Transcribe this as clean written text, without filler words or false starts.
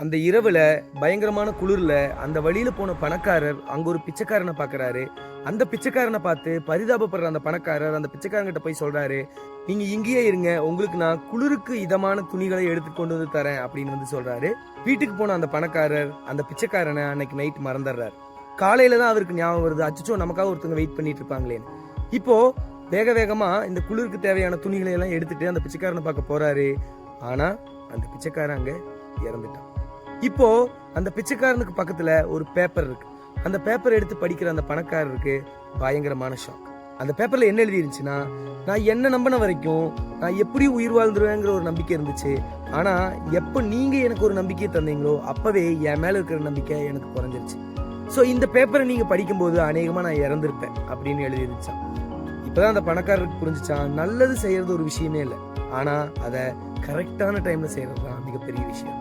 அந்த இரவுல பயங்கரமான குளிர்ல அந்த வழியில போன பணக்காரர் அங்க ஒரு பிச்சைக்காரனை பாக்குறாரு. அந்த பிச்சைக்காரனை பார்த்து பரிதாபப்படுற அந்த பணக்காரர் அந்த பிச்சைக்காரங்கிட்ட போய் சொல்றாரு, நீங்க இங்கேயே இருங்க, உங்களுக்கு நான் குளிருக்கு இதமான துணிகளை எடுத்து கொண்டு வந்து தரேன் அப்படின்னு வந்து சொல்றாரு. வீட்டுக்கு போன அந்த பணக்காரர் அந்த பிச்சைக்காரனை அன்னைக்கு நைட் மறந்துடுறாரு. காலையில தான் அவருக்கு ஞாபகம் வருது, அச்சோ நமக்காக ஒருத்தவங்க வெயிட் பண்ணிட்டு இருப்பாங்களேன்னு. இப்போ வேக வேகமா இந்த குளிருக்கு தேவையான துணிகளை எல்லாம் எடுத்துட்டு அந்த பிச்சைக்காரனை பார்க்க போறாரு. ஆனா அந்த பிச்சைக்காரன் அங்க இறந்துட்டான். இப்போ அந்த பிச்சைக்காரனுக்கு பக்கத்துல ஒரு பேப்பர் இருக்கு. அந்த பேப்பர் எடுத்து படிக்கிற அந்த பணக்காரருக்கு பயங்கரமான ஷாக். அந்த பேப்பர்ல என்ன எழுதி இருந்துச்சுன்னா, நான் என்ன நம்பின வரைக்கும் நான் எப்படி உயிர் வாழ்ந்துருவேங்கிற ஒரு நம்பிக்கை இருந்துச்சு. ஆனா எப்ப நீங்க எனக்கு ஒரு நம்பிக்கையை தந்தீங்களோ அப்பவே என் மேல இருக்கிற நம்பிக்கை எனக்கு குறைஞ்சிருச்சு. ஸோ இந்த பேப்பரை நீங்க படிக்கும்போது அநேகமா நான் இறந்திருப்பேன் அப்படின்னு எழுதி இருந்துச்சான். இப்பதான் அந்த பணக்காரருக்கு புரிஞ்சுச்சான், நல்லது செய்யறது ஒரு விஷயமே இல்லை, ஆனா அதை கரெக்டான டைம்ல செய்யறது தான் மிகப்பெரிய விஷயம்.